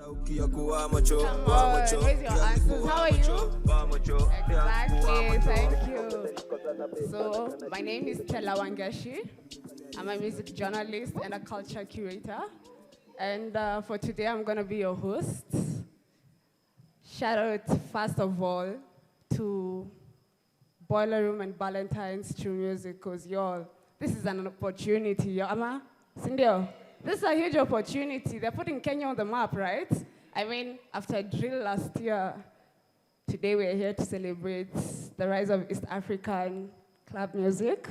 Come on, raise your answers. How are you? Exactly, thank you. So, my name is Tella Wangeshi. I'm a music journalist and a culture curator. And for today, I'm going to be your host. Shout out, first of all, to Boiler Room and Valentine's True Music, because y'all, this is an opportunity. Yo, Ama, Cindy, this is a huge opportunity. They're putting Kenya on the map, right? I mean, after drill last year, today we're here to celebrate the rise of East African club music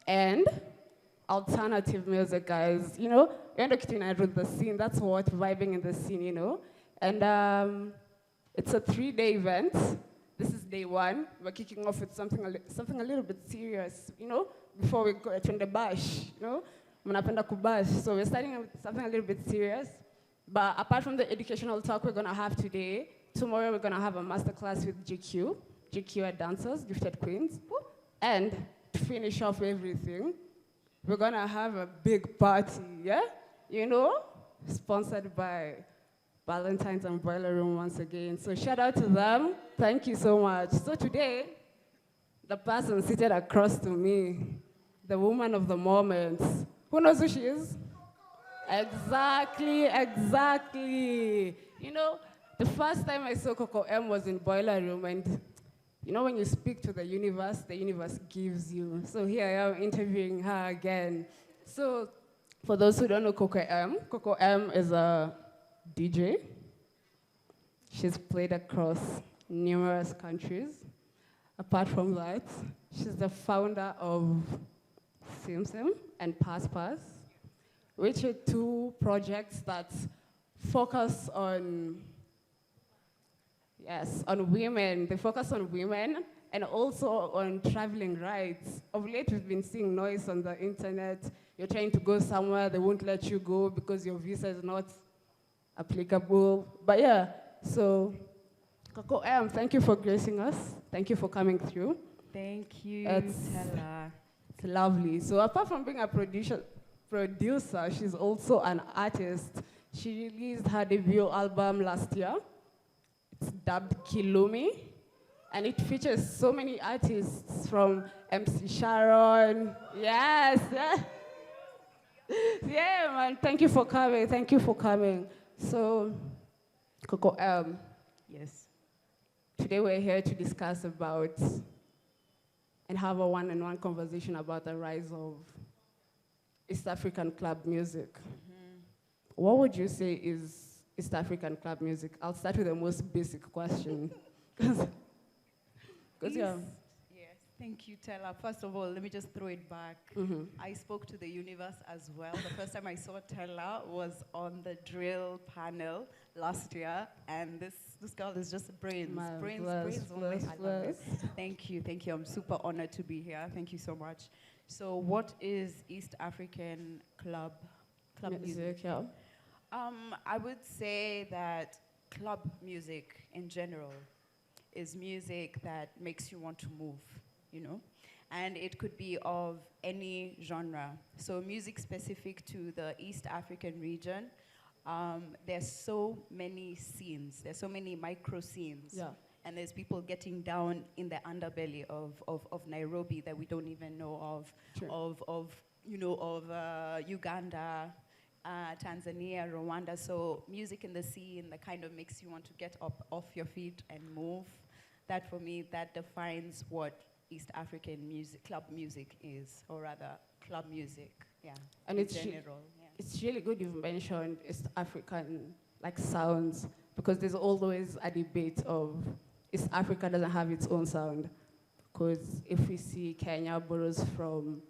and alternative music, guys. You know, you're looking at the scene. That's what vibing in the scene, you know. And it's a 3-day event. This is day one. We're kicking off with something a little bit serious, you know, before we go to the bash, you know. Mnapenda kubash. So we're starting with something a little bit serious. But apart from the educational talk we're gonna have today, tomorrow we're gonna have a masterclass with GQ. GQ are dancers, gifted queens. And to finish off everything, we're gonna have a big party, yeah? You know, sponsored by Valentine's and Boiler Room once again. So shout out to them. Thank you so much. So today, the person seated across to me, the woman of the moment. Who knows who she is? Exactly, exactly. You know, the first time I saw Coco M was in Boiler Room, and you know when you speak to the universe gives you. So here I am interviewing her again. So for those who don't know Coco M is a DJ. She's played across numerous countries. Apart from that, she's the founder of Sim and Pass Pass, which are two projects that focus on, on women. They focus on women and also on traveling rights. Of late, we've been seeing noise on the internet. You're trying to go somewhere, they won't let you go because your visa is not applicable. But yeah, so Coco M, thank you for gracing us. Thank you for coming through. Thank you, Tella. It's lovely. So apart from being a producer, she's also an artist. She released her debut album last year. It's dubbed Kilumi, and it features so many artists from MC Sharon. Yes, yeah. Yeah, man. Thank you for coming. Thank you for coming. So, Coco, yes. Today we're here to discuss about and have a one-on-one conversation about the rise of East African club music. Mm-hmm. What would you say is East African club music? I'll start with the most basic question. Yes, thank you, Tella. First of all, let me just throw it back. Mm-hmm. I spoke to the universe as well. The first time I saw Tella was on the drill panel last year, and this girl is just brains. Brains only. I love it. Thank you. I'm super honored to be here. Thank you so much. So what is East African club music? Yeah. I would say that club music in general is music that makes you want to move, you know? And it could be of any genre. So music specific to the East African region, there's so many scenes, there's so many micro scenes. Yeah. And there's people getting down in the underbelly of Nairobi that we don't even know of, sure. of Uganda, Tanzania, Rwanda. So music in the scene that kind of makes you want to get up off your feet and move. That for me, that defines what East African music, club music is, or rather club music, yeah, and in it's general. It's really good you've mentioned East African sounds, because there's always a debate of East Africa doesn't have its own sound. Because if we see Kenya borrows from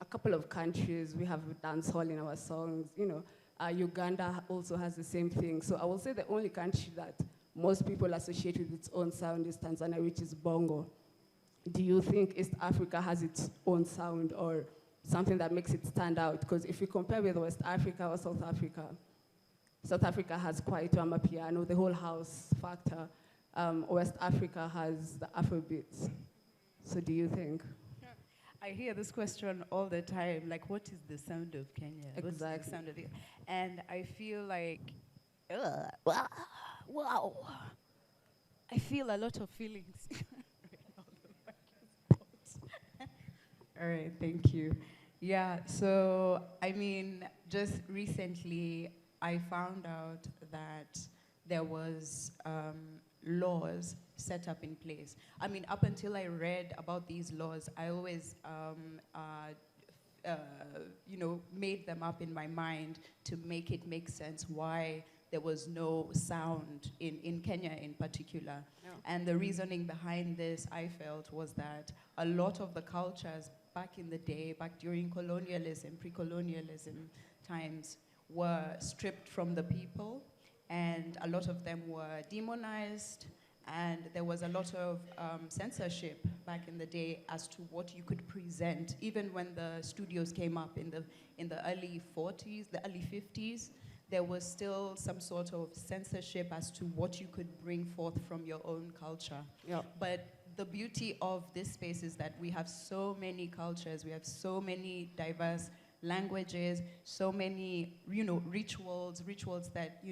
a couple of countries, we have dancehall in our songs, you know. Uganda also has the same thing. So I will say the only country that most people associate with its own sound is Tanzania, which is Bongo. Do you think East Africa has its own sound or something that makes it stand out? Because if you compare with West Africa or South Africa has Kwaito Amapiano, the whole house factor. West Africa has the Afrobeats. So do you think? I hear this question all the time, like, what is the sound of Kenya? Exactly. What's the sound of it? And I feel like Wow. Wow. I feel a lot of feelings. All right, thank you. Yeah, so I mean, just recently I found out that there was laws set up in place. I mean, up until I read about these laws, I always, made them up in my mind to make it make sense why there was no sound in Kenya in particular. Yeah. And the reasoning behind this, I felt, was that a lot of the cultures back in the day, back during colonialism, pre-colonialism times, were stripped from the people, and a lot of them were demonized, and there was a lot of censorship back in the day as to what you could present. Even when the studios came up in the early 40s, the early 50s, there was still some sort of censorship as to what you could bring forth from your own culture. Yep. But the beauty of this space is that we have so many cultures, we have so many diverse languages, so many, rituals that,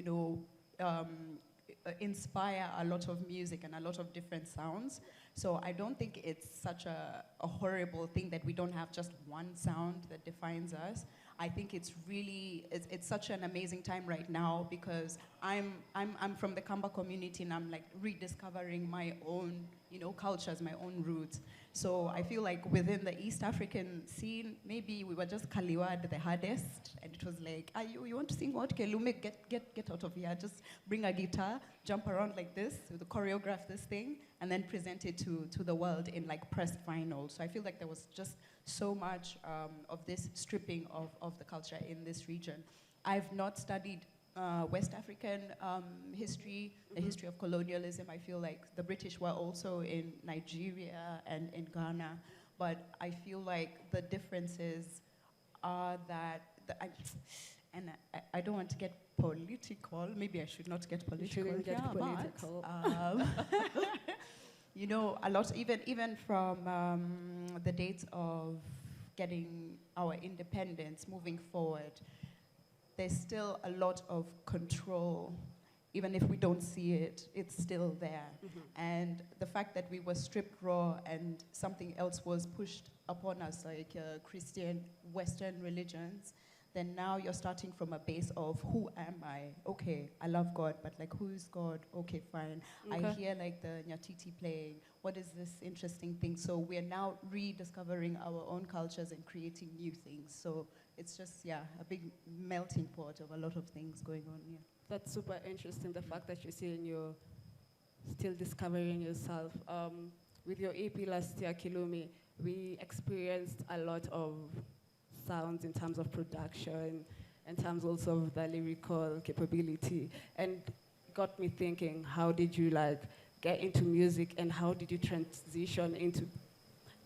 inspire a lot of music and a lot of different sounds. So I don't think it's such a horrible thing that we don't have just one sound that defines us. I think it's really, it's such an amazing time right now because I'm from the Kamba community and I'm like rediscovering my own, cultures, my own roots. So I feel like within the East African scene, maybe we were just Kaliwad the hardest, and it was like, you want to sing what? Kelume, get out of here. Just bring a guitar, jump around like this, choreograph this thing, and then present it to the world in like pressed vinyl. So I feel like there was just so much of this stripping of the culture in this region. I've not studied West African history, the history of colonialism. I feel like the British were also in Nigeria and in Ghana, but I feel like the differences are that, I don't want to get political, maybe I should not get political. You shouldn't get political. A lot, even from the dates of getting our independence moving forward, there's still a lot of control. Even if we don't see it, it's still there. Mm-hmm. And the fact that we were stripped raw and something else was pushed upon us, like Christian, Western religions, then now you're starting from a base of who am I? Okay, I love God, but like who is God? Okay, fine. Okay. I hear like the Nyatiti playing. What is this interesting thing? So we're now rediscovering our own cultures and creating new things. So it's just, a big melting pot of a lot of things going on here. That's super interesting, the fact that you're saying you're still discovering yourself. With your EP last year, Kilumi, we experienced a lot of sounds in terms of production, in terms also of the lyrical capability, and got me thinking, how did you get into music, and how did you transition into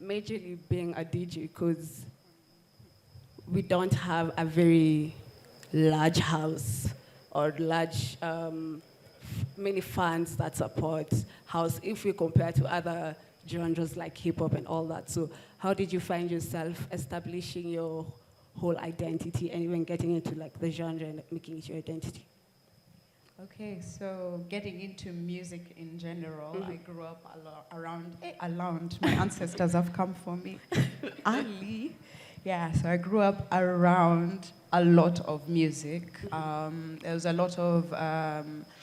majorly being a DJ? Because we don't have a very large house or large many fans that support house if we compare to other genres like hip hop and all that. So how did you find yourself establishing your whole identity and even getting into the genre and making it your identity? Okay, so getting into music in general, I grew up around, my ancestors have come for me, Ali. Yeah, so I grew up around a lot of music. There was a lot of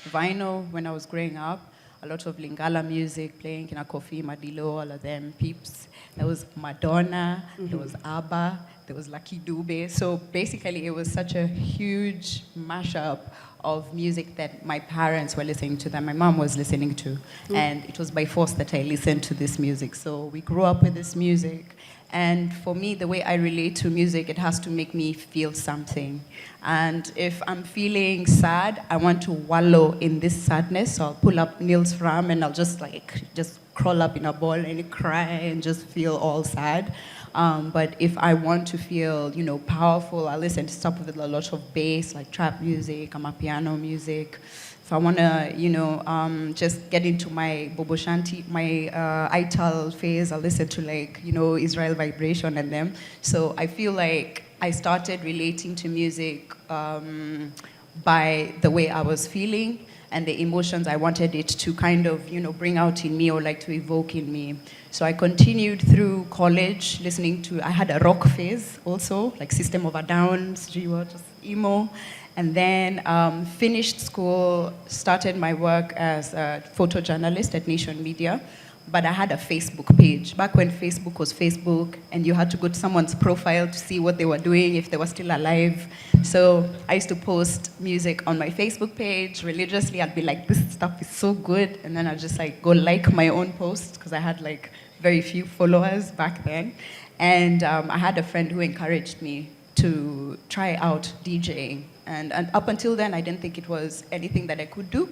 vinyl when I was growing up, a lot of Lingala music, playing Kina Kofi, Madilo, all of them, Peeps. There was Madonna, there was ABBA, there was Lucky Dube. So basically it was such a huge mashup of music that my parents were listening to, that my mom was listening to. And it was by force that I listened to this music. So we grew up with this music. And for me, the way I relate to music, it has to make me feel something. And if I'm feeling sad, I want to wallow in this sadness. So I'll pull up Nils Fram and I'll just crawl up in a ball and cry and just feel all sad. But if I want to feel, powerful, I listen to stuff with a lot of bass, like trap music, amapiano music. If I want to, just get into my Bobo Shanti, my Ital phase, I listen to Israel Vibration and them. So I feel like I started relating to music by the way I was feeling and the emotions I wanted it to kind of, bring out in me or like to evoke in me. So I continued through college listening to, I had a rock phase also, like System of a Down, just emo. And then finished school, started my work as a photojournalist at Nation Media. But I had a Facebook page, back when Facebook was Facebook, and you had to go to someone's profile to see what they were doing, if they were still alive. So I used to post music on my Facebook page religiously. I'd be like, this stuff is so good. And then I'd just like go like my own posts, because I had like very few followers back then. And I had a friend who encouraged me to try out DJing. And up until then, I didn't think it was anything that I could do.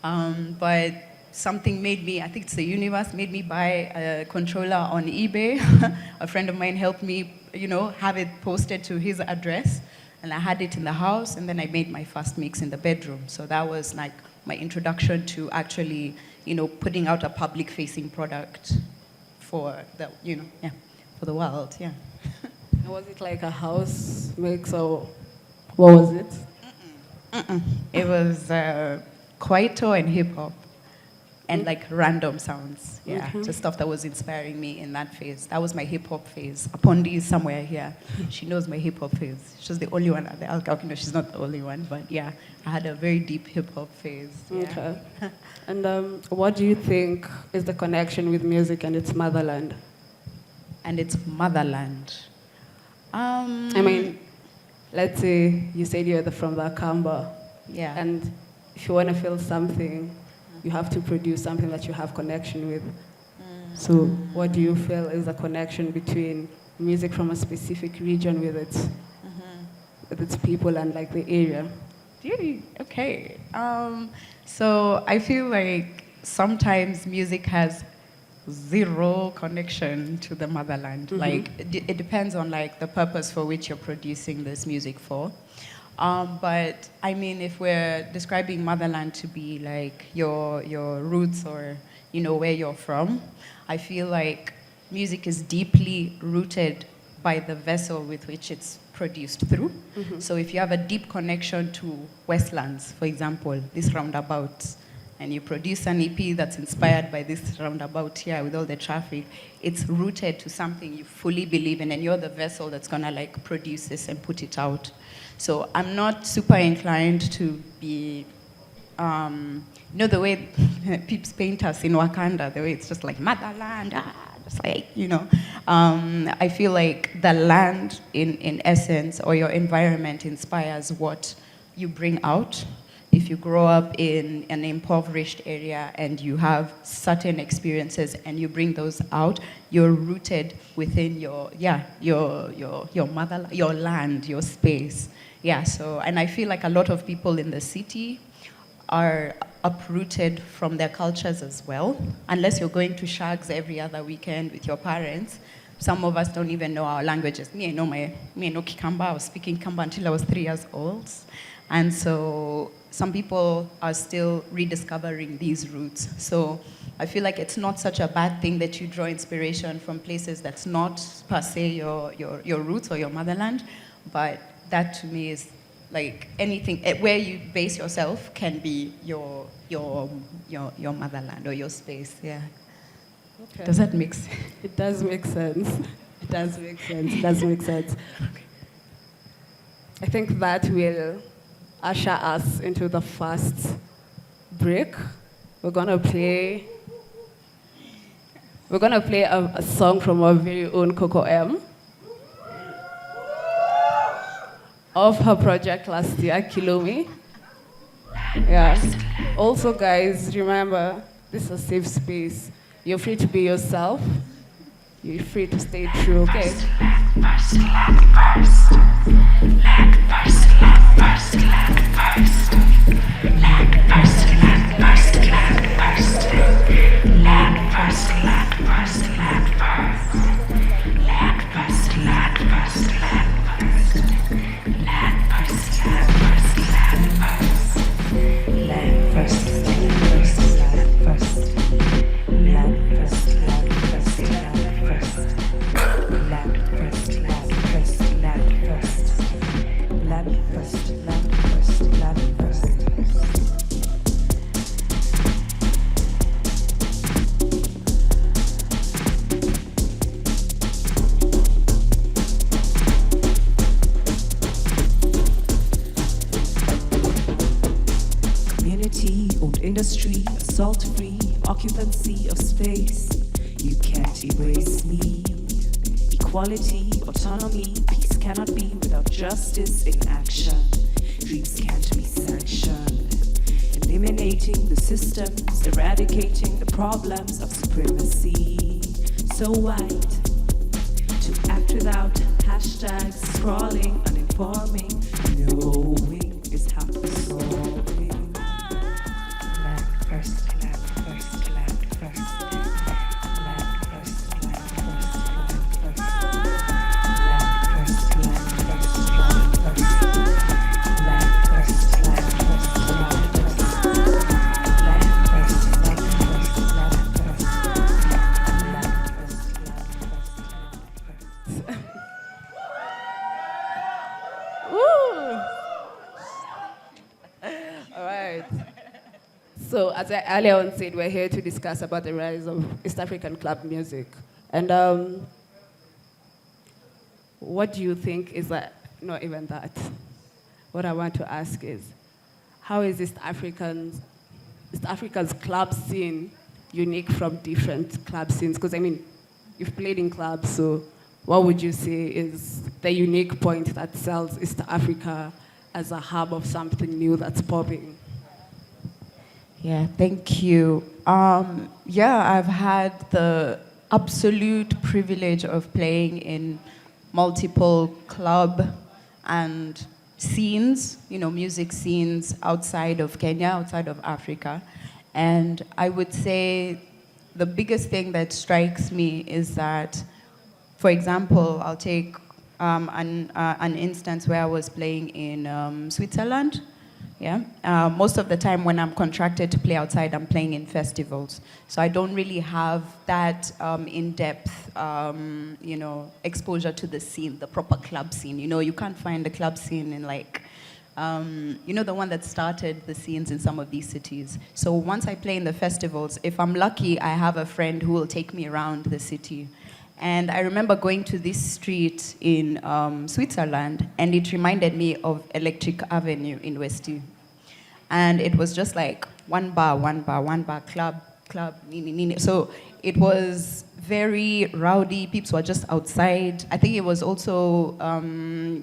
But something made me, I think it's the universe, made me buy a controller on eBay. A friend of mine helped me, have it posted to his address. And I had it in the house, and then I made my first mix in the bedroom. So that was like my introduction to actually, putting out a public-facing product for the, for the world, yeah. Was it like a house mix, or what was it? It was Kwaito and hip-hop. And like random sounds, just stuff that was inspiring me in that phase. That was my hip hop phase. Apondi is somewhere here. She knows my hip hop phase. She's the only one at the Alcock. No, she's not the only one, but yeah, I had a very deep hip hop phase. Yeah. Okay. And what do you think is the connection with music and its motherland? And its motherland. I mean, let's say you said you're from the Akamba. Yeah. And if you want to feel something, you have to produce something that you have connection with. So what do you feel is the connection between music from a specific region with its people and like the area? Okay. So I feel like sometimes music has zero connection to the motherland. Like it depends on like the purpose for which you're producing this music for. But I mean, if we're describing motherland to be like your roots or where you're from, I feel like music is deeply rooted by the vessel with which it's produced through. So if you have a deep connection to Westlands, for example, this roundabout, and you produce an EP that's inspired by this roundabout here with all the traffic, it's rooted to something you fully believe in, and you're the vessel that's gonna like produce this and put it out. So I'm not super inclined to be, the way peeps paint us in Wakanda, the way it's just like motherland, just like, I feel like the land in essence or your environment inspires what you bring out. If you grow up in an impoverished area and you have certain experiences and you bring those out, you're rooted within your mother, your land, your space. Yeah, so, and I feel like a lot of people in the city are uprooted from their cultures as well. Unless you're going to shags every other weekend with your parents, some of us don't even know our languages. Me, I know Kikamba. I was speaking Kamba until I was 3 years old. And so some people are still rediscovering these roots. So I feel like it's not such a bad thing that you draw inspiration from places that's not per se your roots or your motherland, but that to me is like anything where you base yourself can be your motherland or your space. Yeah. Okay. Does that make sense? It does make sense. It does make sense. It does make sense. Okay. I think that will usher us into the first break. We're gonna play a song from our very own Coco M. Of her project last year, Kilomi. Yeah. Also, guys, remember, this is a safe space. You're free to be yourself. You're free to stay true, okay? Land first, land state-owned industry, assault-free occupancy of space. You can't erase me. Equality, autonomy, peace cannot be without justice in action. Dreams can't be sanctioned. Eliminating the systems, eradicating the problems of supremacy. So white, to act without hashtags, scrolling, uninforming, knowing is half the solving. Land first, land first, land first. Land first, land first, land first. Land first, land first, land first. Land first, land first, land first. Land first, land first, land first. Land first, land first. All right. So, as I earlier on said, we're here to discuss about the rise of East African club music. And what do you think is that? Not even that. What I want to ask is, how is East Africa's club scene unique from different club scenes? Because, I mean, you've played in clubs, so what would you say is the unique point that sells East Africa as a hub of something new that's popping? Yeah, thank you. I've had the absolute privilege of playing in multiple club and scenes, music scenes outside of Kenya, outside of Africa. And I would say the biggest thing that strikes me is that, for example, I'll take an instance where I was playing in Switzerland. Yeah, most of the time when I'm contracted to play outside, I'm playing in festivals. So I don't really have that in-depth, exposure to the scene, the proper club scene. You can't find the club scene in the one that started the scenes in some of these cities. So once I play in the festivals, if I'm lucky, I have a friend who will take me around the city. And I remember going to this street in Switzerland, and it reminded me of Electric Avenue in Westie. And it was just like one bar, club, nini, nini. So it was very rowdy. People were just outside. I think it was also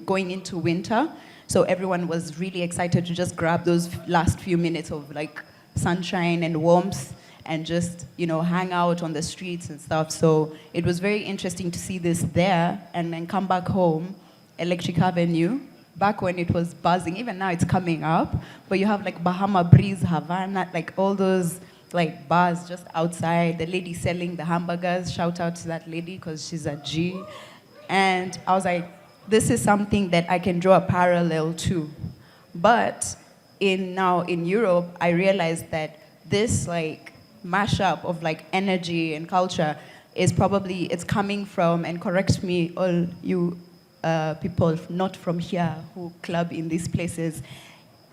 going into winter. So everyone was really excited to just grab those last few minutes of like sunshine and warmth and just, hang out on the streets and stuff. So it was very interesting to see this there and then come back home, Electric Avenue, back when it was buzzing. Even now it's coming up, but you have like Bahama Breeze, Havana, like all those like bars just outside. The lady selling the hamburgers, shout out to that lady because she's a G. And I was like, this is something that I can draw a parallel to. But now in Europe, I realized that this like mashup of like energy and culture is probably, it's coming from, and correct me all you people not from here who club in these places,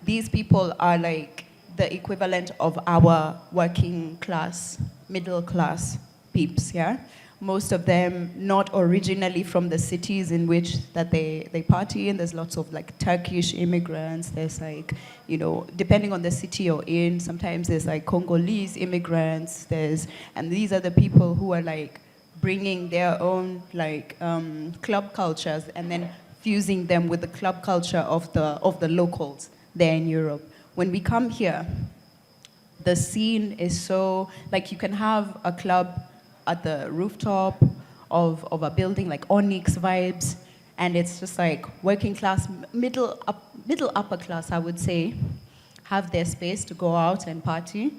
these people are like the equivalent of our working class, middle class peeps, yeah? Most of them not originally from the cities in which that they party in. There's lots of like Turkish immigrants. There's like, depending on the city you're in, sometimes there's like Congolese immigrants. And these are the people who are like bringing their own like club cultures and then fusing them with the club culture of the locals there in Europe. When we come here, the scene is so, like you can have a club at the rooftop of a building, like Onyx vibes, and it's just like working class, middle upper class, I would say, have their space to go out and party.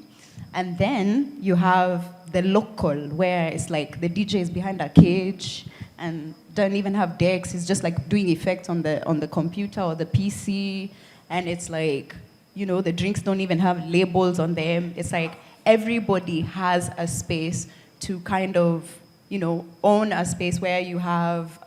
And then you have the local, where it's like the DJ is behind a cage and don't even have decks. He's just like doing effects on the computer or the PC, and it's like, the drinks don't even have labels on them. It's like everybody has a space to kind of, own a space where you have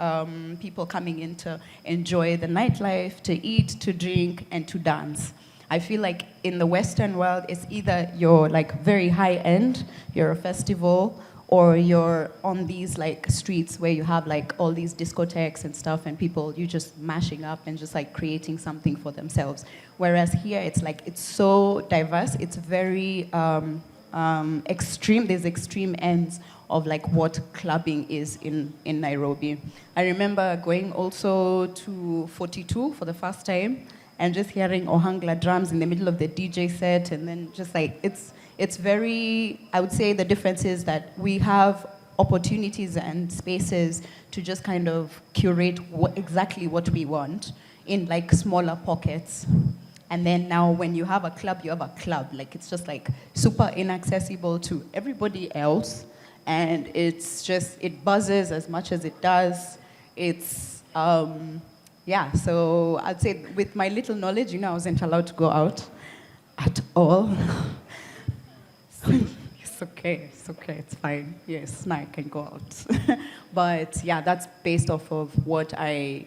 people coming in to enjoy the nightlife, to eat, to drink, and to dance. I feel like in the Western world, it's either you're like very high end, you're a festival, or you're on these like streets where you have like all these discotheques and stuff and people you just mashing up and just like creating something for themselves. Whereas here it's like it's so diverse, it's very extreme. There's extreme ends of like what clubbing is in Nairobi. I remember going also to 42 for the first time and just hearing Ohangla drums in the middle of the DJ set, and then just like it's very, I would say the difference is that we have opportunities and spaces to just kind of curate exactly what we want in like smaller pockets. And then now when you have a club, you have a club. Like it's just like super inaccessible to everybody else. And it's just, it buzzes as much as it does. It's, yeah, so I'd say with my little knowledge, I wasn't allowed to go out at all. It's okay, it's fine. Yes, now I can go out. But yeah, that's based off of what I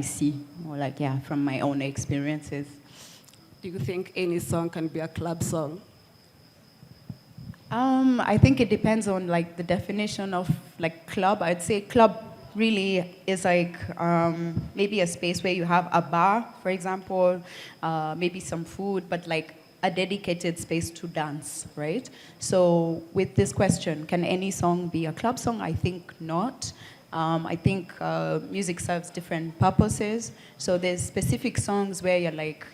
see, or like, yeah, from my own experiences. Do you think any song can be a club song? I think it depends on like the definition of like club. I'd say club really is like maybe a space where you have a bar, for example, maybe some food, but like a dedicated space to dance, right? So with this question, can any song be a club song? I think not. I think music serves different purposes. So there's specific songs where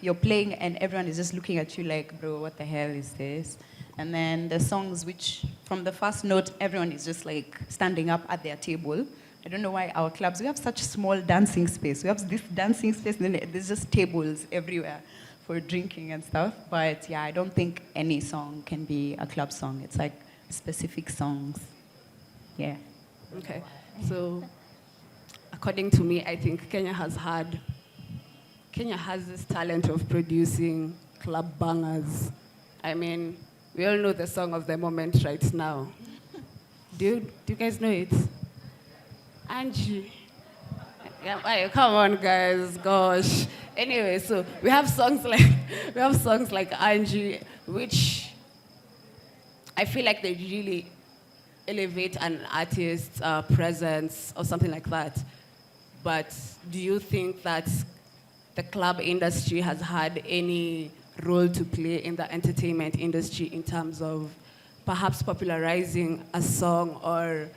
you're playing and everyone is just looking at you like, bro, what the hell is this? And then the songs which, from the first note, everyone is just like standing up at their table. I don't know why our clubs, we have such small dancing space. We have this dancing space, and then there's just tables everywhere for drinking and stuff. But yeah, I don't think any song can be a club song. It's like specific songs. Yeah. Okay. So, according to me, I think Kenya has this talent of producing club bangers. I mean, we all know the song of the moment right now. Do you guys know it? Angie. Yeah, come on, guys. Gosh. Anyway, so we have songs like Angie, which I feel like they really elevate an artist's presence or something like that. But do you think that the club industry has had any role to play in the entertainment industry in terms of perhaps popularizing a song or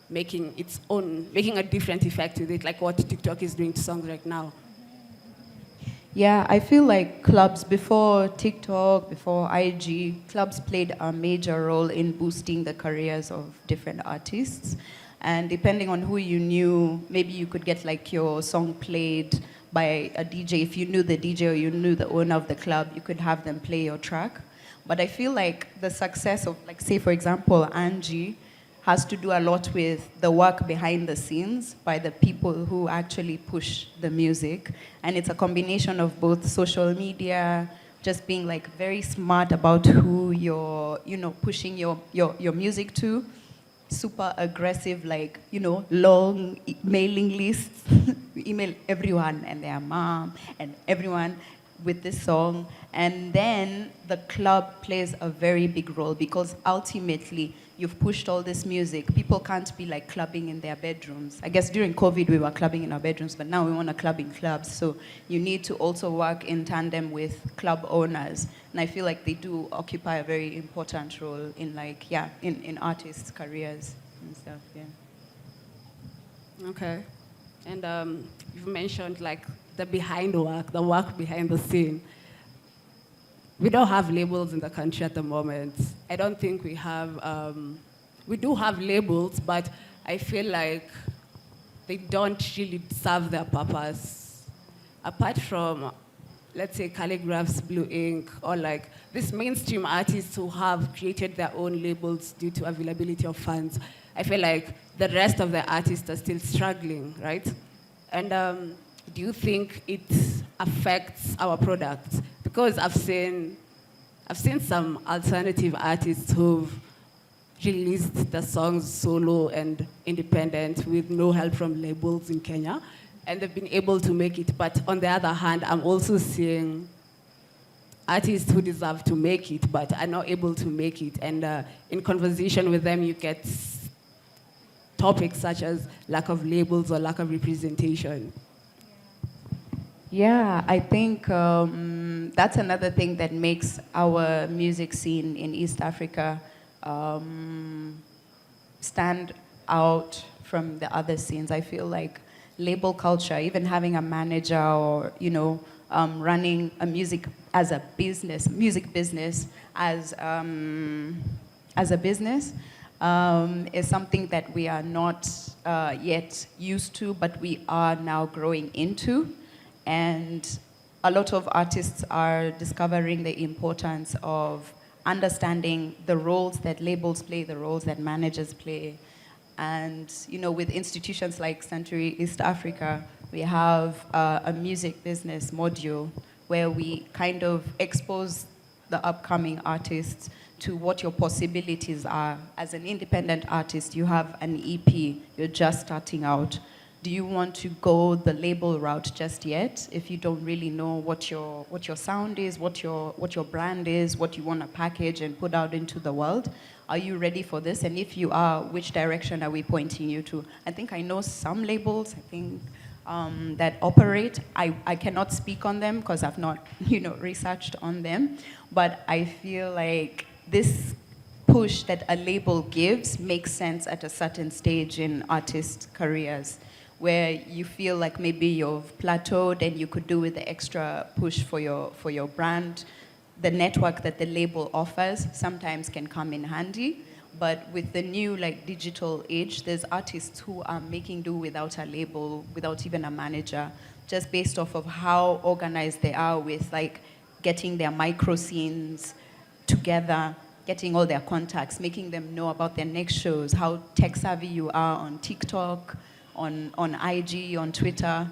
making a different effect with it, like what TikTok is doing to songs right now? Yeah, I feel like clubs before TikTok, before IG, clubs played a major role in boosting the careers of different artists. And depending on who you knew, maybe you could get like your song played by a DJ. If you knew the DJ or you knew the owner of the club, you could have them play your track. But I feel like the success of, like, say, for example, Angie, has to do a lot with the work behind the scenes by the people who actually push the music. And it's a combination of both social media, just being like very smart about who you're, pushing your music to, super aggressive, like, long mailing lists. We email everyone and their mom and everyone with this song. And then the club plays a very big role because ultimately you've pushed all this music. People can't be like clubbing in their bedrooms. I guess during COVID we were clubbing in our bedrooms, but now we want to club in clubs. So you need to also work in tandem with club owners. And I feel like they do occupy a very important role in in artists' careers and stuff, yeah. Okay. And you've mentioned like the work behind the scene. We don't have labels in the country at the moment. I don't think we have, we do have labels, but I feel like they don't really serve their purpose. Apart from, let's say, Calligraph's Blue Ink, or like these mainstream artists who have created their own labels due to availability of funds, I feel like the rest of the artists are still struggling, right? And do you think it affects our product? Because I've seen some alternative artists who've released the songs solo and independent with no help from labels in Kenya, and they've been able to make it. But on the other hand, I'm also seeing artists who deserve to make it but are not able to make it. And in conversation with them, you get topics such as lack of labels or lack of representation. Yeah, I think that's another thing that makes our music scene in East Africa stand out from the other scenes. I feel like label culture, even having a manager or, running a music as a business, music business as a business, is something that we are not yet used to, but we are now growing into. And a lot of artists are discovering the importance of understanding the roles that labels play, the roles that managers play. And with institutions like Century East Africa, we have a music business module where we kind of expose the upcoming artists to what your possibilities are. As an independent artist, you have an EP, you're just starting out. Do you want to go the label route just yet if you don't really know what your sound is, what your brand is, what you want to package and put out into the world? Are you ready for this? And if you are, which direction are we pointing you to? I think I know some labels, I think, that operate. I cannot speak on them because I've not, researched on them. But I feel like this push that a label gives makes sense at a certain stage in artists' careers, where you feel like maybe you've plateaued and you could do with the extra push for your brand. The network that the label offers sometimes can come in handy, but with the new digital age, there's artists who are making do without a label, without even a manager, just based off of how organized they are with getting their micro scenes together, getting all their contacts, making them know about their next shows, how tech savvy you are on TikTok, on IG, on Twitter.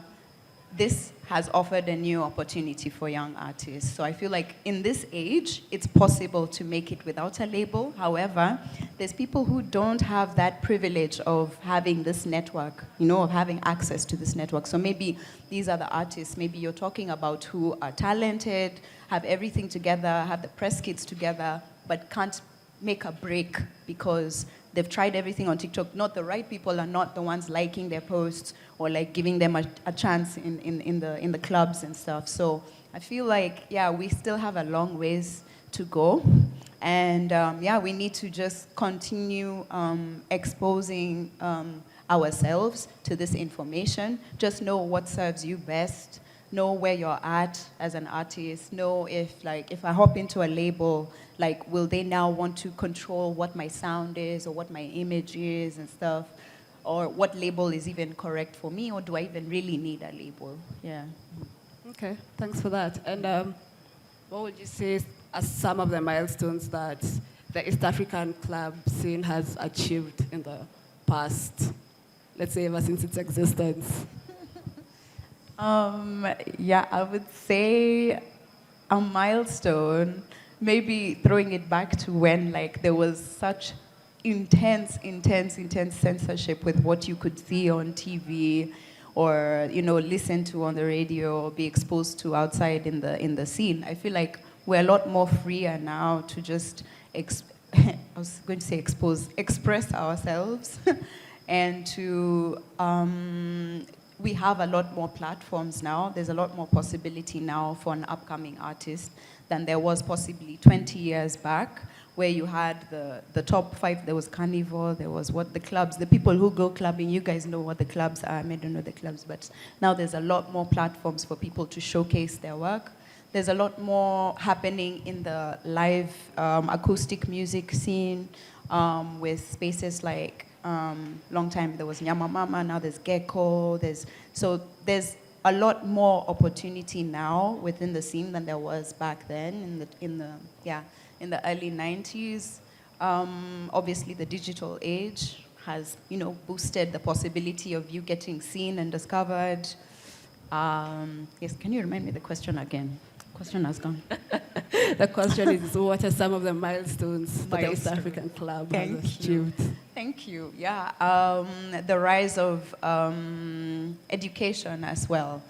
This has offered a new opportunity for young artists. So I feel like in this age, it's possible to make it without a label. However, there's people who don't have that privilege of having this network, of having access to this network. So maybe these are the artists, maybe you're talking about who are talented, have everything together, have the press kits together, but can't make a break because they've tried everything on TikTok. Not the right people are not the ones liking their posts or giving them a chance in the clubs and stuff. So I feel like, we still have a long ways to go. And we need to just continue exposing ourselves to this information. Just know what serves you best. Know where you're at as an artist. Know if I hop into a label, will they now want to control what my sound is or what my image is and stuff? Or what label is even correct for me, or do I even really need a label? Yeah. Okay, thanks for that. And what would you say are some of the milestones that the East African club scene has achieved in the past, let's say ever since its existence? I would say a milestone, maybe throwing it back to when there was such intense censorship with what you could see on TV or listen to on the radio or be exposed to outside in the scene. I feel like we're a lot more freer now to just I was going to say express ourselves and to we have a lot more platforms now. There's a lot more possibility now for an upcoming artist than there was possibly 20 years back, where you had the top 5. There was Carnival, there was the clubs, the people who go clubbing. You guys know what the clubs are. I don't know the clubs, but now there's a lot more platforms for people to showcase their work. There's a lot more happening in the live acoustic music scene with spaces like, long time there was Nyama Mama, now there's Gecko. There's a lot more opportunity now within the scene than there was back then in the early 90s. Obviously, the digital age has, boosted the possibility of you getting seen and discovered. Yes, can you remind me the question again? Question has gone. The question is, what are some of the milestones that the East African Club has achieved? Thank you. Yeah, the rise of education as well.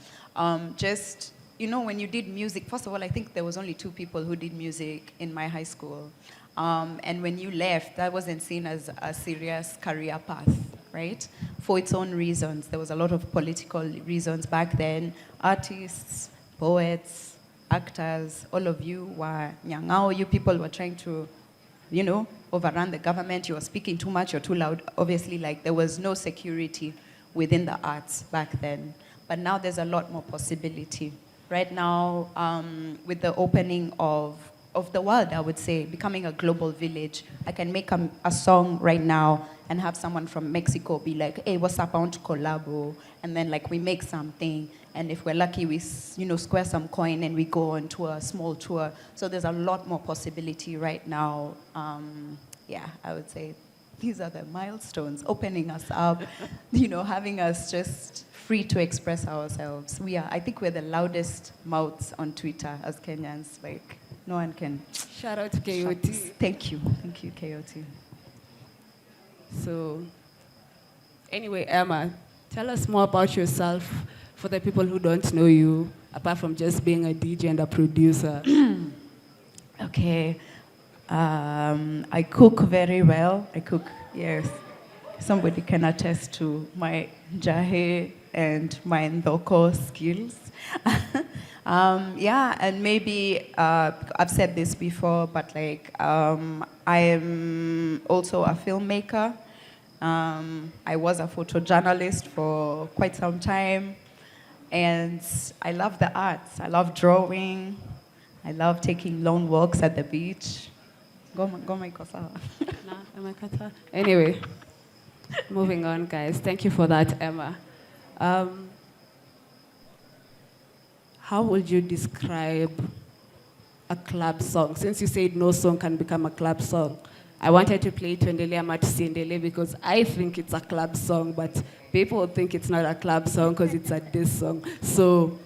Just you know, when you did music, first of all, I think there was only 2 people who did music in my high school. And when you left, that wasn't seen as a serious career path, right? For its own reasons. There was a lot of political reasons back then. Artists, poets, actors, all of you were nyangao. You people were trying to, you know, overrun the government. You were speaking too much, you're too loud. Obviously, like, there was no security within the arts back then. But now there's a lot more possibility. Right now, with the opening of the world, I would say, becoming a global village, I can make a song right now and have someone from Mexico be like, hey, what's up, I want to collabo. And then, like, we make something. And if we're lucky, we, you know, square some coin and we go on to a small tour. So there's a lot more possibility right now. Yeah, I would say these are the milestones, opening us up, you know, having us just free to express ourselves. I think we're the loudest mouths on Twitter as Kenyans. Like, no one can. Shout out to KOT. Thank you, KOT. So, anyway, Emma, tell us more about yourself for the people who don't know you, apart from just being a DJ and a producer. Okay. I cook very well. I cook, yes. Somebody can attest to my jahe and my ndoko skills. Yeah, and maybe, I've said this before, but like, I am also a filmmaker. I was a photojournalist for quite some time. And I love the arts. I love drawing. I love taking long walks at the beach. Go my kosa. Anyway, moving on, guys. Thank you for that, Emma. How would you describe a club song? Since you said no song can become a club song, I wanted to play Tuendele Ama Tusiendele because I think it's a club song, but people think it's not a club song because it's a diss song. So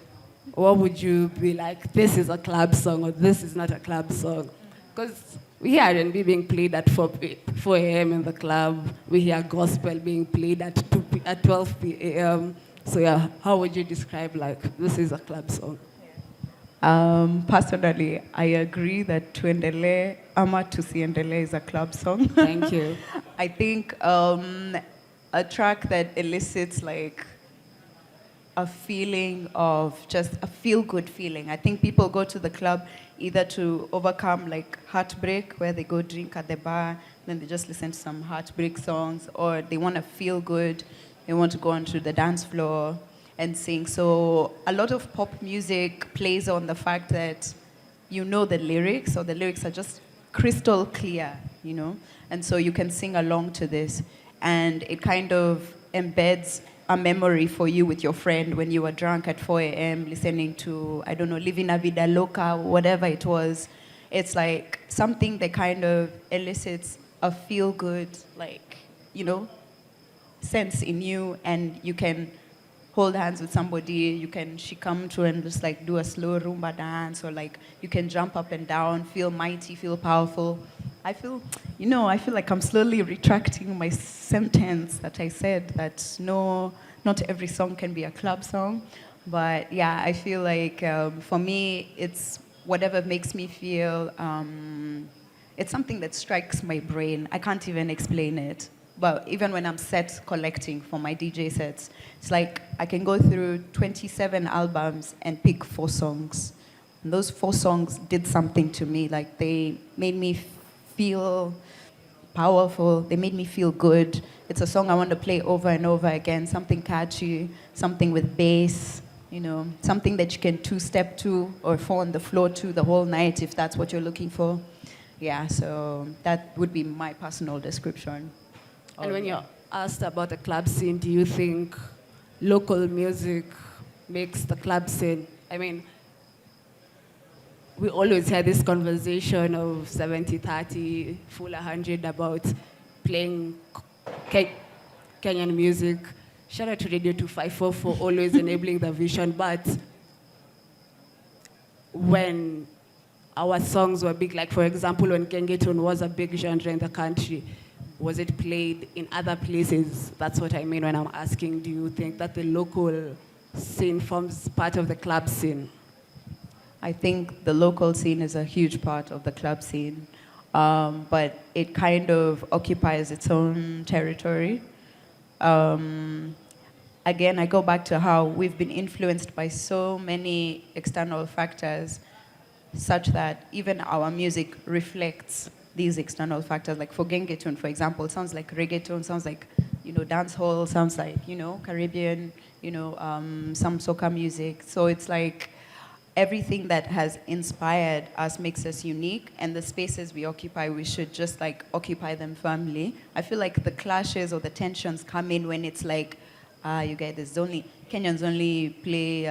what would you be like, this is a club song or this is not a club song? Because we hear R&B being played at 4 a.m. in the club. We hear gospel being played at 12 p.m. So yeah, how would you describe like, this is a club song? Personally, I agree that Tuendele Ama Tusiendele is a club song. Thank you. I think a track that elicits like a feeling of just a feel-good feeling. I think people go to the club either to overcome like heartbreak, where they go drink at the bar, then they just listen to some heartbreak songs, or they want to feel good, they want to go onto the dance floor and sing. So a lot of pop music plays on the fact that you know the lyrics, or the lyrics are just crystal clear, you know? And so you can sing along to this. And it kind of embeds a memory for you with your friend when you were drunk at 4 a.m. listening to, I don't know, Living a Vida Loca, whatever it was. It's like something that kind of elicits a feel-good, like, you know, sense in you, and you can hold hands with somebody, you can come to and just like do a slow rumba dance, or like you can jump up and down, feel mighty, feel powerful. I feel like I'm slowly retracting my sentence that I said that no, not every song can be a club song. But yeah, I feel like for me, it's whatever makes me feel, it's something that strikes my brain. I can't even explain it. But even when I'm set collecting for my DJ sets, it's like I can go through 27 albums and pick 4 songs. And those 4 songs did something to me. Like they made me feel powerful. They made me feel good. It's a song I want to play over and over again. Something catchy, something with bass, you know, something that you can 2-step to or fall on the floor to the whole night if that's what you're looking for. Yeah, so that would be my personal description. And when you're asked about the club scene, do you think local music makes the club scene? I mean, we always had this conversation of 70-30, full 100 about playing Kenyan music. Shout out to Radio 254 for always enabling the vision. But when our songs were big, like for example, when Gengeton was a big genre in the country, was it played in other places? That's what I mean when I'm asking, do you think that the local scene forms part of the club scene? I think the local scene is a huge part of the club scene, but it kind of occupies its own territory. Um, Again, I go back to how we've been influenced by so many external factors, such that even our music reflects these external factors. Like for Gengetone, for example, it sounds like reggaeton, sounds like, dance hall, sounds like, Caribbean, some soca music. So it's like everything that has inspired us makes us unique, and the spaces we occupy, we should just like occupy them firmly. I feel like the clashes or the tensions come in when it's like, you guys, Kenyans only play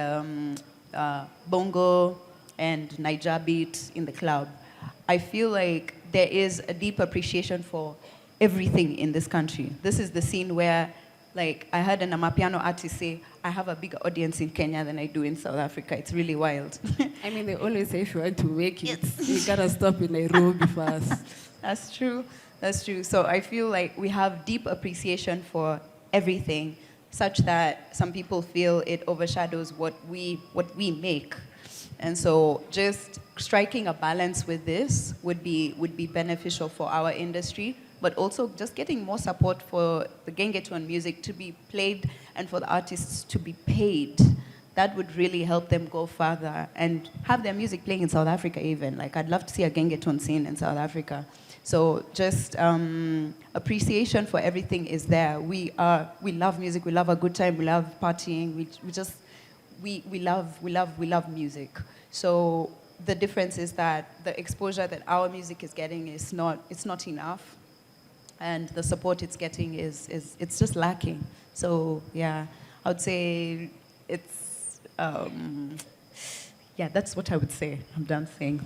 bongo and Niger beat in the club. I feel like there is a deep appreciation for everything in this country. This is the scene where, like, I heard an Amapiano artist say, I have a bigger audience in Kenya than I do in South Africa. It's really wild. I mean, they always say if you want to make it, you gotta stop in Nairobi first. That's true. That's true. So I feel like we have deep appreciation for everything, such that some people feel it overshadows what we make. And so just striking a balance with this would be beneficial for our industry, but also just getting more support for the Gengetone music to be played and for the artists to be paid. That would really help them go further and have their music playing in South Africa even. Like, I'd love to see a Gengetone scene in South Africa. So just appreciation for everything is there. We love music. We love a good time. We love partying. We love music. So the difference is that the exposure that our music is getting it's not enough, and the support it's getting is just lacking. So yeah, I would say it's that's what I would say. I'm done saying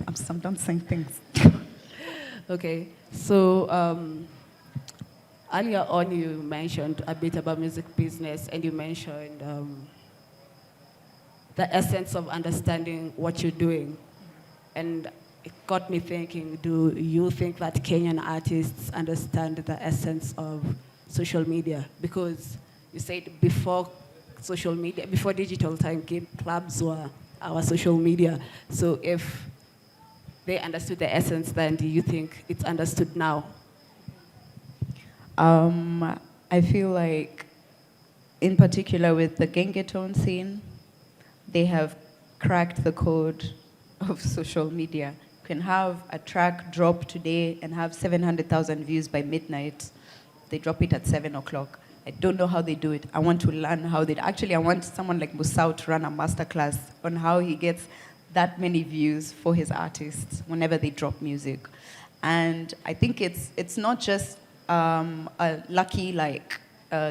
things. Okay, so earlier on you mentioned a bit about music business, and you mentioned the essence of understanding what you're doing. And it got me thinking, do you think that Kenyan artists understand the essence of social media? Because you said before social media, before digital time came, clubs were our social media. So if they understood the essence, then do you think it's understood now? I feel like, in particular with the Gengetone scene, they have cracked the code of social media. You can have a track drop today and have 700,000 views by midnight. They drop it at 7 o'clock. I don't know how they do it. I want to learn how they Actually, I want someone like Musau to run a masterclass on how he gets that many views for his artists whenever they drop music. And I think it's not just a lucky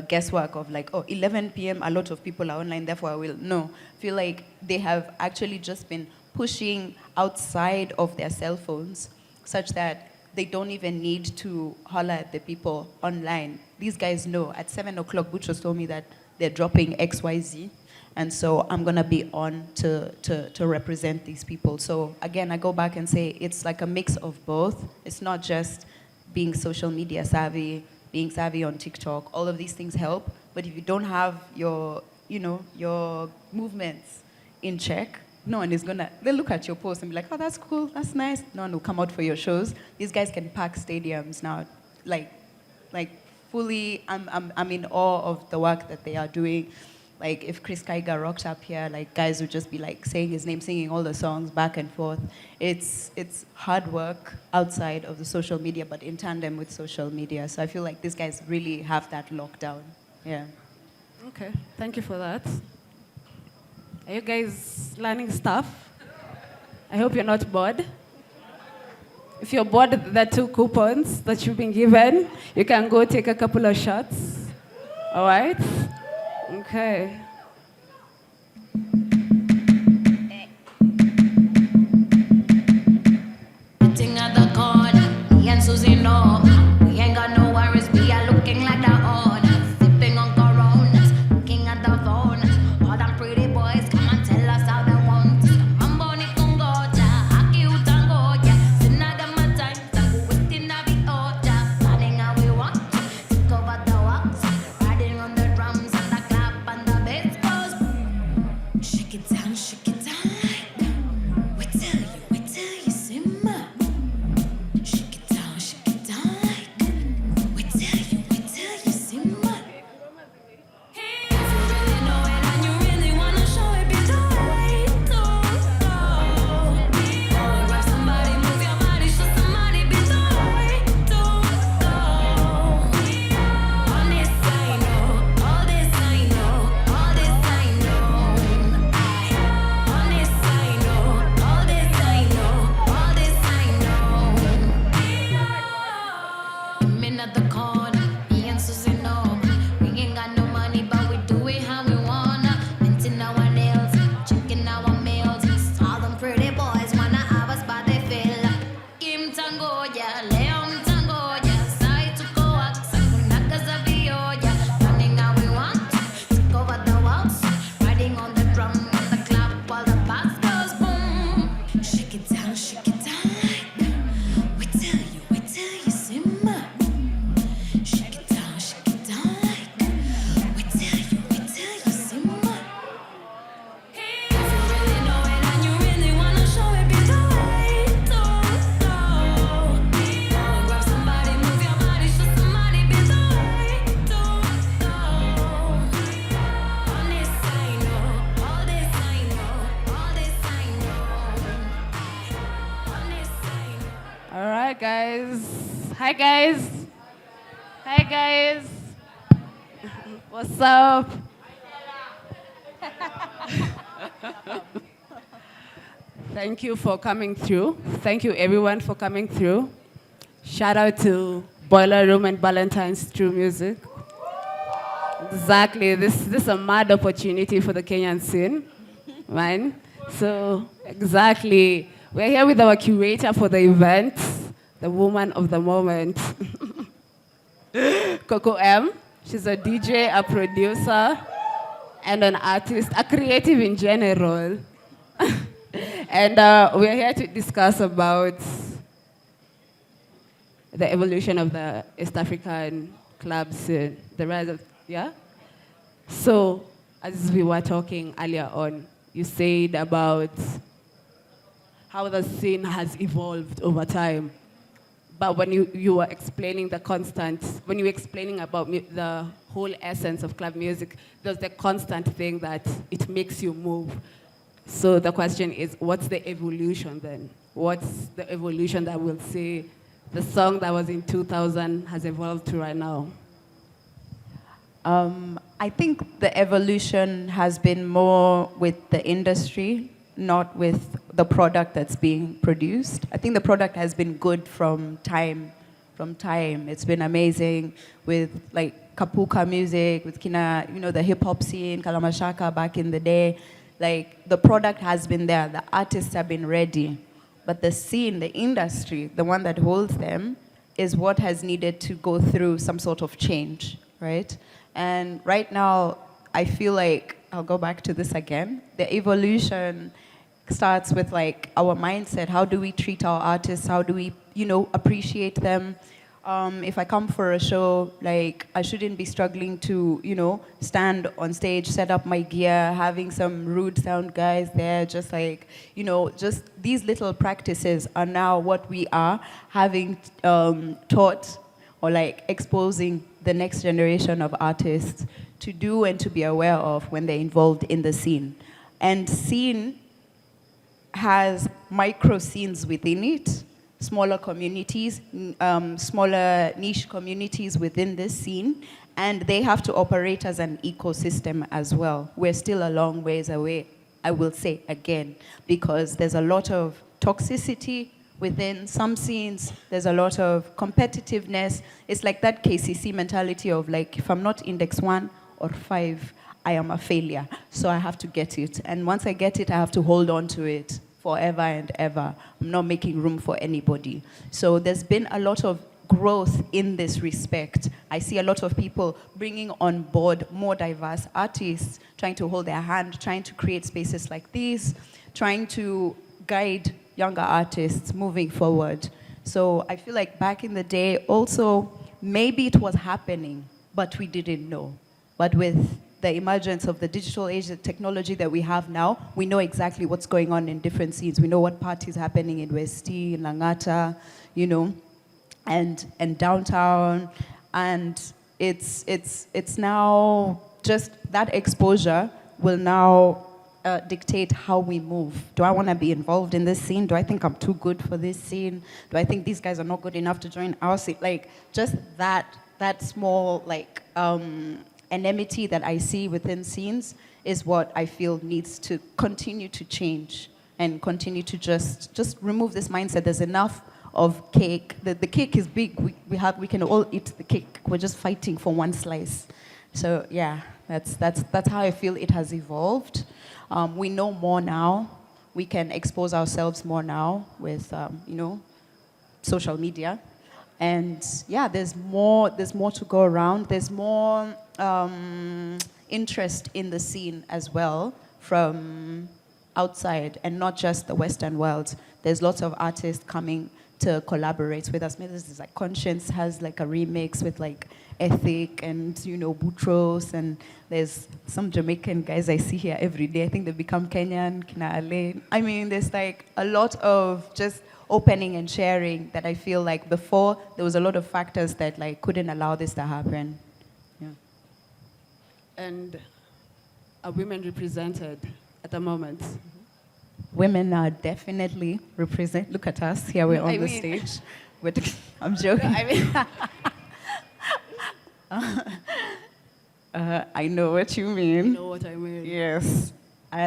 guesswork of 11 p.m. a lot of people are online, therefore I will. No, I feel like they have actually just been pushing outside of their cell phones, such that they don't even need to holler at the people online. These guys know at 7 o'clock, Butchos told me that they're dropping XYZ. And so I'm gonna be on to represent these people. So again, I go back and say it's like a mix of both. It's not just being social media savvy, being savvy on TikTok. All of these things help. But if you don't have your movements in check, no one is they'll look at your post and be like, oh, that's cool, that's nice. No one will come out for your shows. These guys can pack stadiums now, like fully. I'm in awe of the work that they are doing. Like, if Chris Kaiga rocked up here, like, guys would just be like saying his name, singing all the songs back and forth. It's hard work outside of the social media, but in tandem with social media. So I feel like these guys really have that locked down. Yeah. Okay, thank you for that. Are you guys learning stuff? I hope you're not bored. If you're bored, there are 2 coupons that you've been given. You can go take a couple of shots. All right? Okay. Sitting at the corner, me and Susie know we ain't got no worries. We are looking like the owners, sipping on Coronas, looking at the phone. All them pretty boys come and tell us how they want. Mambo ni kungoja, haki utangoja. Sinaga matime, tangu waiting na vioja. Planning how we want, take over the walks, riding on the drums and the clap and the bass goes. Shake it down like that. With Mongolia, Leon Tangoya, Sai to Coax, Nakas of Vioya, running how we want, take over the walls, riding on the drum in the club while the bass goes boom. Shake it down like we tell you, simmer. Shake it down like we tell you, simmer. If you really know it and you really wanna show it, be the way, don't go. Grab somebody, move your body, show somebody, be the way, don't go. On this I know, all this I know, all this I know. On this I know. All right, guys. Hi, guys. Hi, guys. What's up? Thank you for coming through. Thank you, everyone, for coming through. Shout out to Boiler Room and Valentine's True Music. Exactly. This is a mad opportunity for the Kenyan scene, right? So, exactly. We're here with our curator for the event, the woman of the moment, Coco M. She's a DJ, a producer, and an artist, a creative in general. And we're here to discuss about the evolution of the East African club scene, the rise of, yeah? So, as we were talking earlier on, you said about how the scene has evolved over time. But when you were explaining the constant, when you were explaining about the whole essence of club music, there's the constant thing that it makes you move. So the question is, what's the evolution then? What's the evolution that we'll see the song that was in 2000 has evolved to right now? I think the evolution has been more with the industry, not with the product that's being produced. I think the product has been good from time. It's been amazing with like Kapuka music, with Kina, the hip hop scene, Kalamashaka back in the day. Like the product has been there, the artists have been ready. But the scene, the industry, the one that holds them, is what has needed to go through some sort of change, right? And right now, I feel like, I'll go back to this again, the evolution starts with like our mindset. How do we treat our artists? How do we, appreciate them? If I come for a show, like I shouldn't be struggling to, stand on stage, set up my gear, having some rude sound guys there, just like, just these little practices are now what we are having taught or like exposing the next generation of artists to do and to be aware of when they're involved in the scene. And scene has micro scenes within it, smaller communities, smaller niche communities within this scene, and they have to operate as an ecosystem as well. We're still a long ways away, I will say again, because there's a lot of toxicity within some scenes, there's a lot of competitiveness. It's like that KCC mentality of like, if I'm not index 1 or 5, I am a failure, so I have to get it. And once I get it, I have to hold on to it forever and ever. I'm not making room for anybody. So there's been a lot of growth in this respect. I see a lot of people bringing on board more diverse artists, trying to hold their hand, trying to create spaces like these, trying to guide younger artists moving forward. So I feel like back in the day also, maybe it was happening, but we didn't know. But with the emergence of the digital age, the technology that we have now, we know exactly what's going on in different scenes. We know what parties happening in Westi, in Langata, and downtown. And it's now just that exposure will now dictate how we move. Do I want to be involved in this scene? Do I think I'm too good for this scene? Do I think these guys are not good enough to join our scene? Like just that small like enmity that I see within scenes is what I feel needs to continue to change and continue to just remove this mindset. There's enough of cake. The cake is big. We can all eat the cake. We're just fighting for one slice. So yeah, that's how I feel it has evolved. We know more now. We can expose ourselves more now with social media. And yeah, there's more to go around. There's more interest in the scene as well from outside and not just the Western world. There's lots of artists coming to collaborate with us. Maybe this is like Conscience has like a remix with like Ethic and Boutros, and there's some Jamaican guys I see here every day. I think they become Kenyan, Kina Ale. I mean, there's like a lot of just opening and sharing that I feel like before there was a lot of factors that like couldn't allow this to happen. Yeah. And are women represented at the moment? Women are definitely represent. Look at us here. We're on the stage. I'm joking. I know what you mean. You know what I mean. Yes.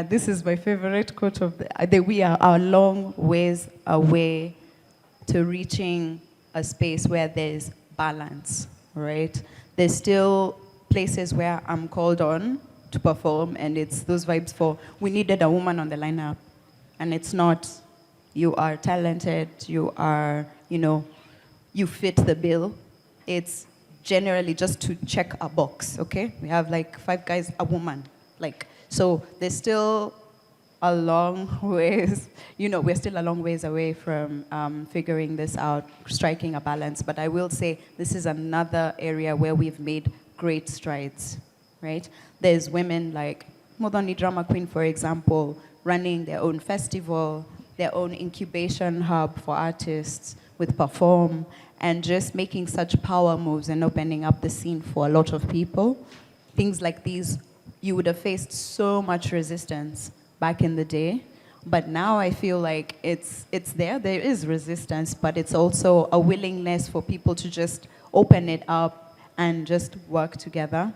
This is my favorite quote of we are a long ways away to reaching a space where there's balance, right? There's still places where I'm called on to perform, and it's those vibes for, we needed a woman on the lineup. And it's not, you are talented, you are, you fit the bill. It's generally just to check a box, okay? We have like 5 guys, a woman. So there's still a long ways, we're still a long ways away from figuring this out, striking a balance. But I will say this is another area where we've made great strides, right? There's women like Modoni Drama Queen, for example, running their own festival, their own incubation hub for artists with Perform, and just making such power moves and opening up the scene for a lot of people. Things like these, you would have faced so much resistance back in the day, but now I feel like it's there is resistance, but it's also a willingness for people to just open it up and just work together.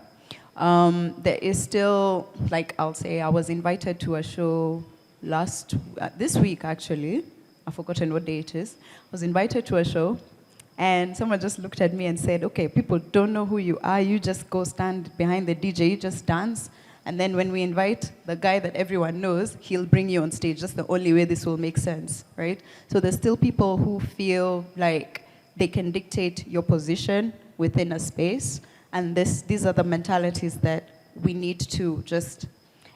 There is still, I'll say, I was invited to a show this week actually. I've forgotten what day it is. I was invited to a show, and someone just looked at me and said, okay, people don't know who you are, you just go stand behind the DJ, you just dance, and then when we invite the guy that everyone knows, he'll bring you on stage. That's the only way this will make sense, right? So there's still people who feel like they can dictate your position within a space. And these are the mentalities that we need to just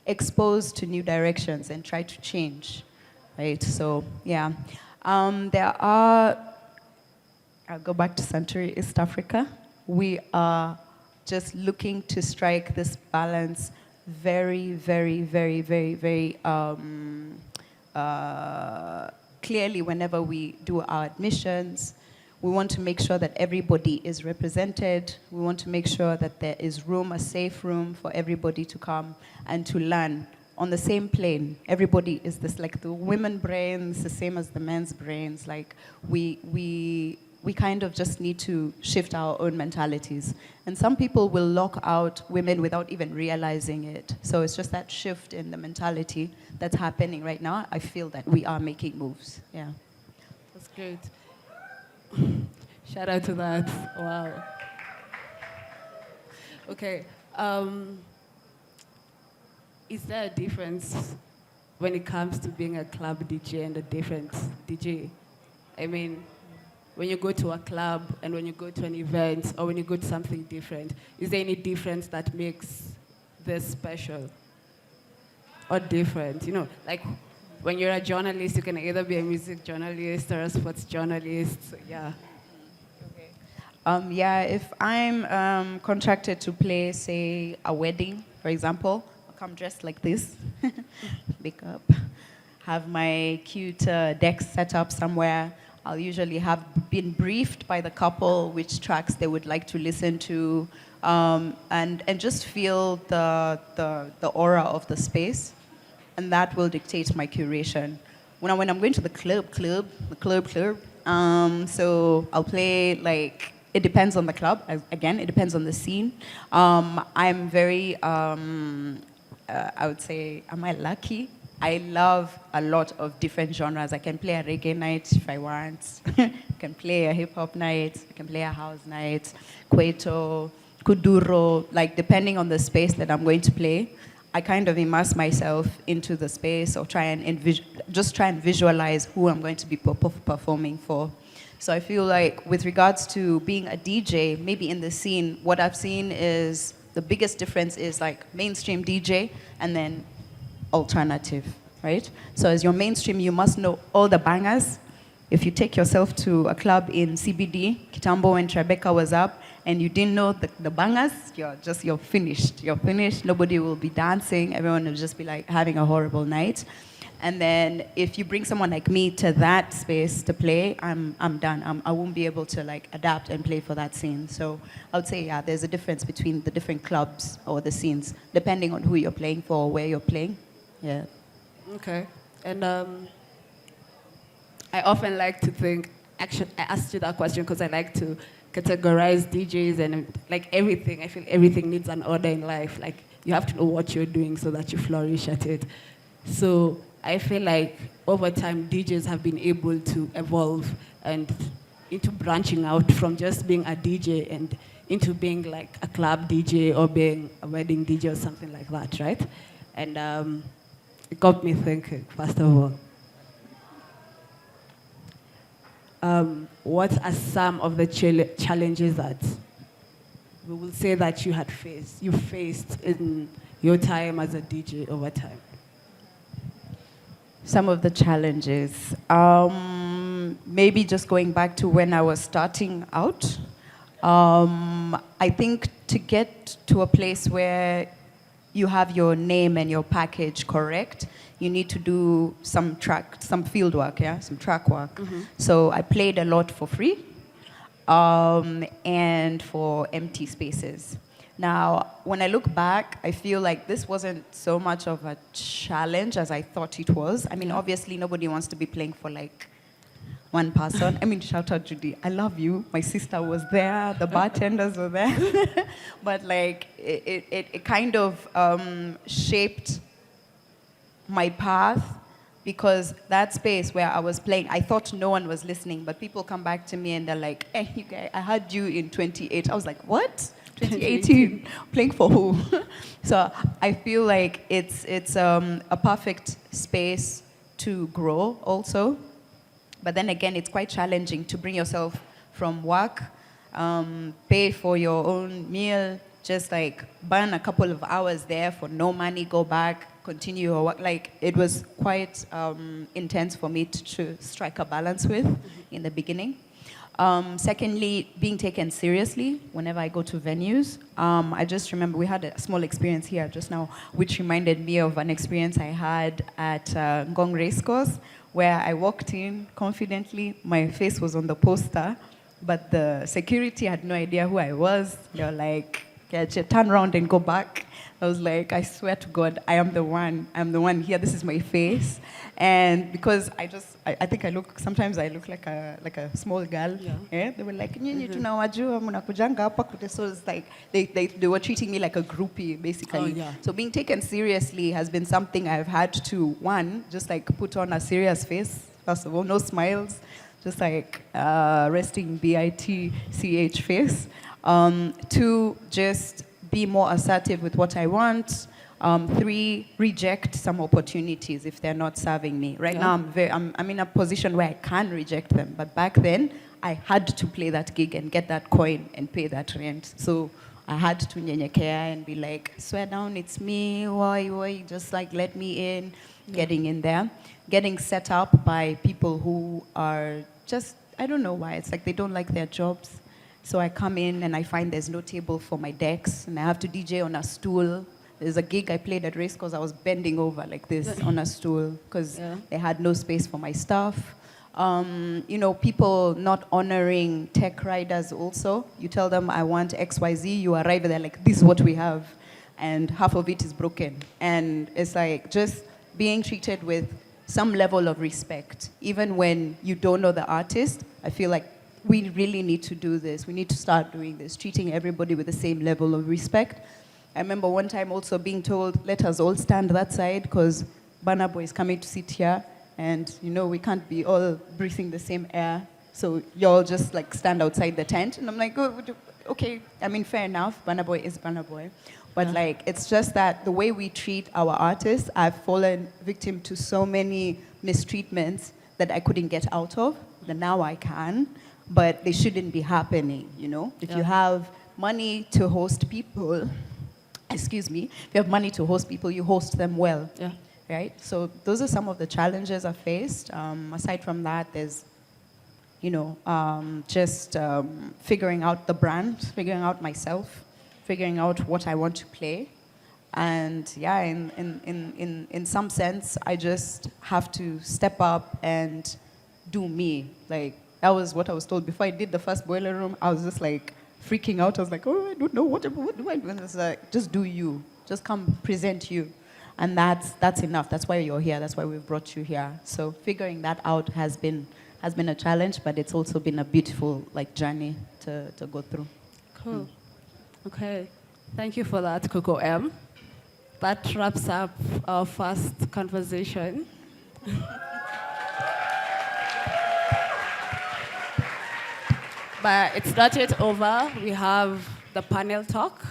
expose to new directions and try to change, right? So, yeah. I'll go back to Suntory East Africa. We are just looking to strike this balance very, very, very, very, very clearly whenever we do our admissions. We want to make sure that everybody is represented. We want to make sure that there is room, a safe room for everybody to come and to learn on the same plane. Everybody is this, like the women brains, the same as the men's brains. Like we kind of just need to shift our own mentalities. And some people will lock out women without even realizing it. So it's just that shift in the mentality that's happening right now. I feel that we are making moves, yeah. That's great. Shout out to that. Wow. Okay. Is there a difference when it comes to being a club DJ and a different DJ? I mean, when you go to a club and when you go to an event or when you go to something different, is there any difference that makes this special or different? Like when you're a journalist, you can either be a music journalist or a sports journalist. So, yeah. If I'm contracted to play, say, a wedding, for example, I'll come dressed like this, make up, have my cute decks set up somewhere. I'll usually have been briefed by the couple which tracks they would like to listen to, and just feel the aura of the space. And that will dictate my curation. When I'm going to the club, so I'll play, like, it depends on the club. Again, it depends on the scene. I'm very, I would say, am I lucky? I love a lot of different genres. I can play a reggae night if I want. I can play a hip-hop night. I can play a house night, Kwaito, Kuduro, like, depending on the space that I'm going to play. I kind of immerse myself into the space or try and visualize who I'm going to be performing for. So I feel like with regards to being a DJ, maybe in the scene, what I've seen is the biggest difference is like mainstream DJ and then alternative, right? So as your mainstream, you must know all the bangers. If you take yourself to a club in CBD, Kitambo when Tribeca was up, and you didn't know the bangers, you're finished. You're finished. Nobody will be dancing. Everyone will just be like having a horrible night. And then if you bring someone like me to that space to play, I'm done. I won't be able to like adapt and play for that scene. So I would say, yeah, there's a difference between the different clubs or the scenes, depending on who you're playing for or where you're playing. Yeah. Okay. And I often like to think, actually, I asked you that question because I like to categorize DJs and like everything. I feel everything needs an order in life. Like you have to know what you're doing so that you flourish at it. So I feel like over time, DJs have been able to evolve and into branching out from just being a DJ and into being like a club DJ or being a wedding DJ or something like that, right? And it got me thinking, first of all. What are some of the challenges that we will say that you faced in your time as a DJ over time? Some of the challenges. Maybe just going back to when I was starting out. I think to get to a place where you have your name and your package correct, you need to do some field work, some track work. Mm-hmm. So I played a lot for free and for empty spaces. Now, when I look back, I feel like this wasn't so much of a challenge as I thought it was. I mean, obviously, nobody wants to be playing for like one person. I mean, shout out Judy, I love you. My sister was there, the bartenders were there. But like, it kind of shaped my path, because that space where I was playing, I thought no one was listening, but people come back to me and they're like, hey, you guys, I heard you in 2018. I was like, what? 2018? Playing for who? So I feel like it's a perfect space to grow also. But then again, it's quite challenging to bring yourself from work, pay for your own meal, just like burn a couple of hours there for no money, go back, continue your work. Like, it was quite intense for me to strike a balance with in the beginning. Secondly, being taken seriously whenever I go to venues. I just remember we had a small experience here just now, which reminded me of an experience I had at Ngong Racecourse, where I walked in confidently. My face was on the poster, but the security had no idea who I was. They were like, turn around and go back. I was like, I swear to God, I am the one. I'm the one here. This is my face. And because I think sometimes I look like a small girl. Yeah. They were like, nyinyi tunawajua mnakujanga hapa kute. So it's like they were treating me like a groupie, basically. Oh, yeah. So being taken seriously has been something I've had to, one, just like put on a serious face. First of all, no smiles, just like resting BITCH face. Two, just be more assertive with what I want. Three, reject some opportunities if they're not serving me. Right now, I'm in a position where I can reject them. But back then, I had to play that gig and get that coin and pay that rent. So I had to nyenyekea and be like, swear down, it's me, why, just like let me in, getting in there. Getting set up by people who are just, I don't know why, it's like they don't like their jobs. So I come in and I find there's no table for my decks, and I have to DJ on a stool. There's a gig I played at Racecourse, I was bending over like this on a stool because they had no space for my stuff. People not honoring tech riders also. You tell them, I want XYZ, you arrive there like, this is what we have. And half of it is broken. And it's like just being treated with some level of respect. Even when you don't know the artist, I feel like we really need to do this. We need to start doing this, treating everybody with the same level of respect. I remember one time also being told, let us all stand that side because Burna Boy is coming to sit here, and we can't be all breathing the same air, so you all just like stand outside the tent. And I'm like, oh, okay, I mean, fair enough, Burna Boy is Burna Boy. But like, it's just that the way we treat our artists, I've fallen victim to so many mistreatments that I couldn't get out of, that now I can. but they shouldn't be happening, you know? If you have money to host people, excuse me, if you have money to host people, you host them well. Yeah. Right? So those are some of the challenges I faced. Aside from that, there's, just figuring out the brand, figuring out myself, figuring out what I want to play. And yeah, in some sense, I just have to step up and do me. Like, that was what I was told. Before I did the first Boiler Room, I was just like freaking out. I was like, oh, I don't know, what do I do? And it's like, just do you. Just come present you. And that's enough. That's why you're here. That's why we've brought you here. So figuring that out has been a challenge, but it's also been a beautiful journey to go through. Cool. Okay. Thank you for that, Coco M. That wraps up our first conversation. But it's not yet over. We have the panel talk,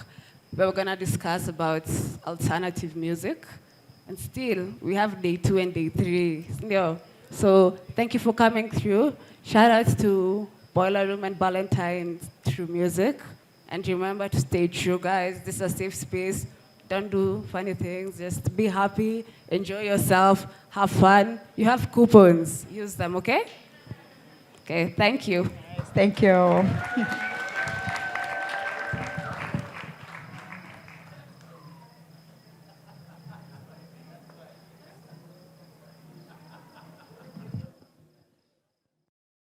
where we're going to discuss about alternative music. And still, we have day 2 and day 3. So thank you for coming through. Shout out to Boiler Room and Valentine through music. And remember to stay true, guys. This is a safe space. Don't do funny things. Just be happy, enjoy yourself, have fun. You have coupons. Use them, okay? Okay, thank you. Thank you.